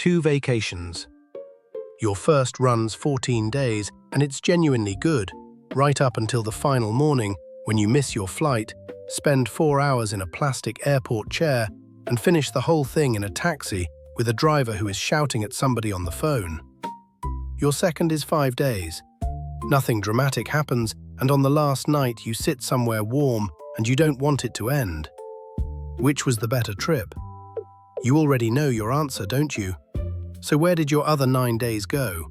2 vacations. Your first runs 14 days, and it's genuinely good, right up until the final morning when you miss your flight, spend 4 hours in a plastic airport chair, and finish the whole thing in a taxi with a driver who is shouting at somebody on the phone. Your second is 5 days. Nothing dramatic happens, and on the last night you sit somewhere warm and you don't want it to end. Which was the better trip? You already know your answer, don't you? So where did your other 9 days go?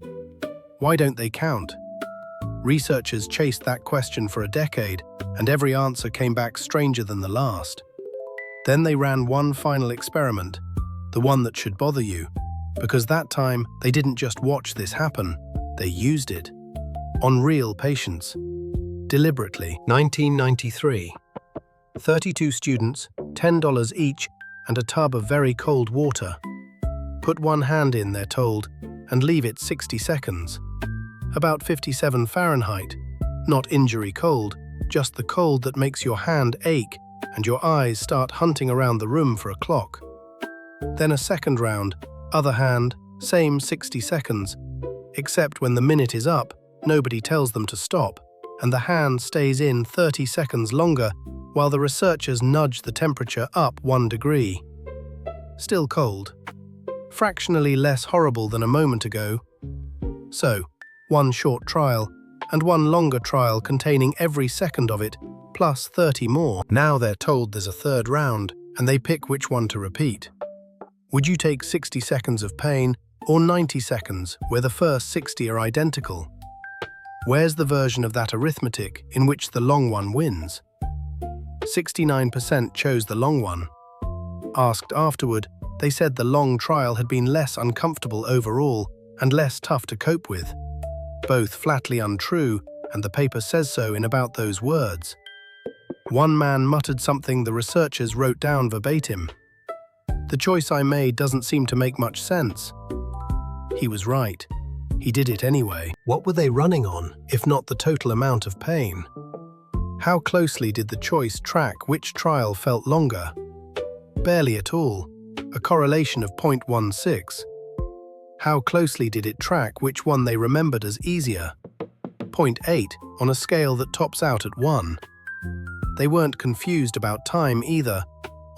Why don't they count? Researchers chased that question for a decade, and every answer came back stranger than the last. Then they ran one final experiment, the one that should bother you, because that time they didn't just watch this happen, they used it. On real patients. Deliberately. 1993. 32 students, $10 each, and a tub of very cold water. Put one hand in, they're told, and leave it 60 seconds. About 57 Fahrenheit. Not injury cold, just the cold that makes your hand ache and your eyes start hunting around the room for a clock. Then a second round, other hand, same 60 seconds. Except when the minute is up, nobody tells them to stop, and the hand stays in 30 seconds longer while the researchers nudge the temperature up 1 degree. Still cold. Fractionally less horrible than a moment ago. So, one short trial, and one longer trial containing every second of it, plus 30 more. Now they're told there's a third round, and they pick which one to repeat. Would you take 60 seconds of pain, or 90 seconds, where the first 60 are identical? Where's the version of that arithmetic in which the long one wins? 69% chose the long one. Asked afterward, they said the long trial had been less uncomfortable overall and less tough to cope with. Both flatly untrue, and the paper says so in about those words. One man muttered something the researchers wrote down verbatim. The choice I made doesn't seem to make much sense. He was right. He did it anyway. What were they running on, if not the total amount of pain? How closely did the choice track which trial felt longer? Barely at all, a correlation of 0.16. How closely did it track which one they remembered as easier? 0.8 on a scale that tops out at 1. They weren't confused about time either.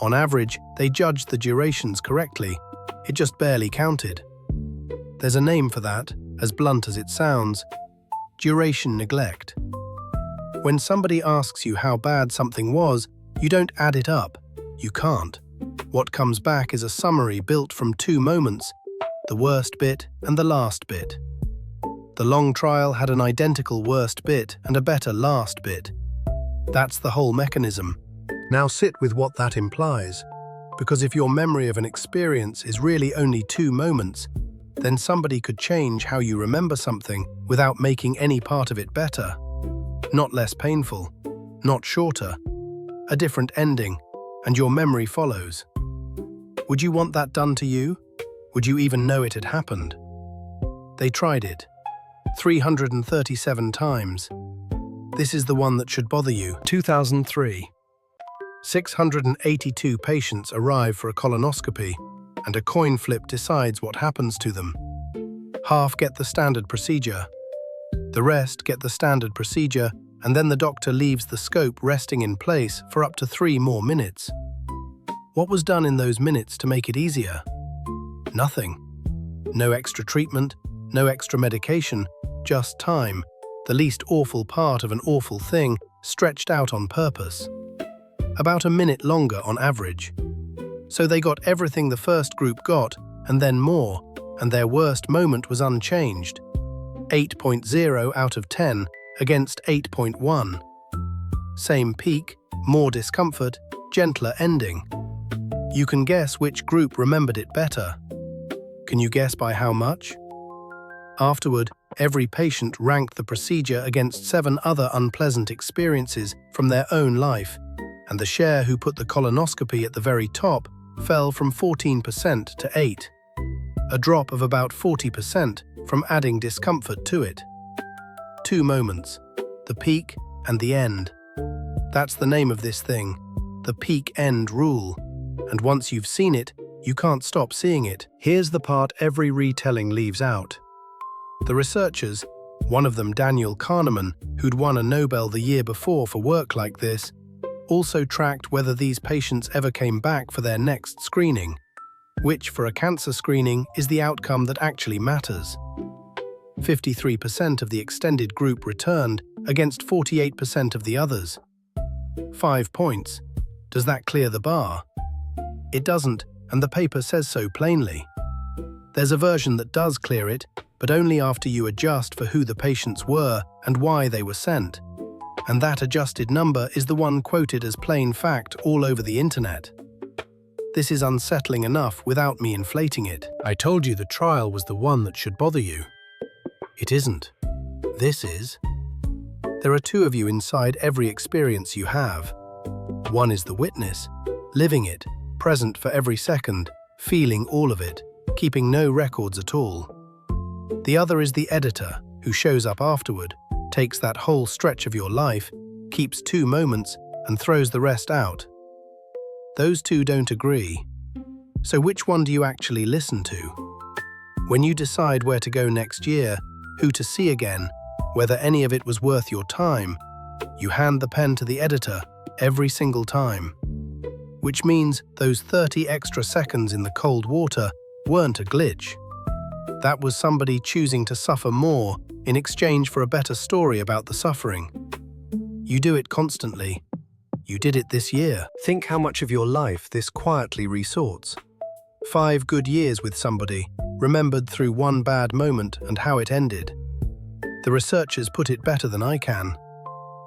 On average, they judged the durations correctly. It just barely counted. There's a name for that, as blunt as it sounds. Duration neglect. When somebody asks you how bad something was, you don't add it up. You can't. What comes back is a summary built from 2 moments, the worst bit and the last bit. The long trial had an identical worst bit and a better last bit. That's the whole mechanism. Now sit with what that implies, because if your memory of an experience is really only 2 moments, then somebody could change how you remember something without making any part of it better. Not less painful, not shorter, a different ending, and your memory follows. Would you want that done to you? Would you even know it had happened? They tried it. 337 times. This is the one that should bother you. 2003. 682 patients arrive for a colonoscopy, and a coin flip decides what happens to them. Half get the standard procedure. The rest get the standard procedure, and then the doctor leaves the scope resting in place for up to 3 more minutes. What was done in those minutes to make it easier? Nothing. No extra treatment, no extra medication, just time, the least awful part of an awful thing, stretched out on purpose. About a minute longer on average. So they got everything the first group got, and then more, and their worst moment was unchanged. 8.0 out of 10 against 8.1. Same peak, more discomfort, gentler ending. You can guess which group remembered it better. Can you guess by how much? Afterward, every patient ranked the procedure against 7 other unpleasant experiences from their own life, and the share who put the colonoscopy at the very top fell from 14% to 8%, a drop of about 40% from adding discomfort to it. 2 moments, the peak and the end. That's the name of this thing, the peak-end rule, and once you've seen it, You can't stop seeing it. Here's the part every retelling leaves out. The researchers, one of them Daniel Kahneman, who'd won a Nobel the year before for work like this, also tracked whether these patients ever came back for their next screening, which for a cancer screening is the outcome that actually matters. 53% of the extended group returned against 48% of the others. 5 points. Does that clear the bar? It doesn't, and the paper says so plainly. There's a version that does clear it, but only after you adjust for who the patients were and why they were sent. And that adjusted number is the one quoted as plain fact all over the internet. This is unsettling enough without me inflating it. I told you the trial was the one that should bother you. It isn't. This is. There are two of you inside every experience you have. One is the witness, living it, present for every second, feeling all of it, keeping no records at all. The other is the editor, who shows up afterward, takes that whole stretch of your life, keeps 2 moments, and throws the rest out. Those two don't agree. So which one do you actually listen to? When you decide where to go next year, who to see again, whether any of it was worth your time, you hand the pen to the editor every single time. Which means those 30 extra seconds in the cold water weren't a glitch. That was somebody choosing to suffer more in exchange for a better story about the suffering. You do it constantly. You did it this year. Think how much of your life this quietly resorts. 5 good years with somebody, remembered through one bad moment and how it ended. The researchers put it better than I can.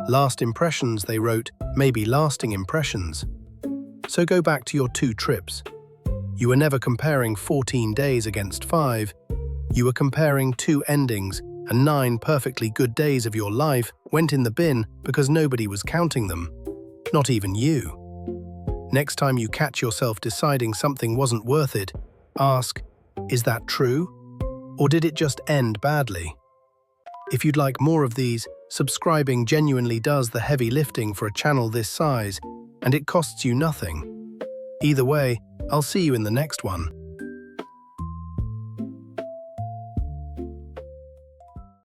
Last impressions, they wrote, may be lasting impressions. So go back to your 2 trips. You were never comparing 14 days against 5. You were comparing 2 endings, and 9 perfectly good days of your life went in the bin because nobody was counting them. Not even you. Next time you catch yourself deciding something wasn't worth it, ask, is that true? Or did it just end badly? If you'd like more of these, subscribing genuinely does the heavy lifting for a channel this size, and it costs you nothing. Either way, I'll see you in the next one.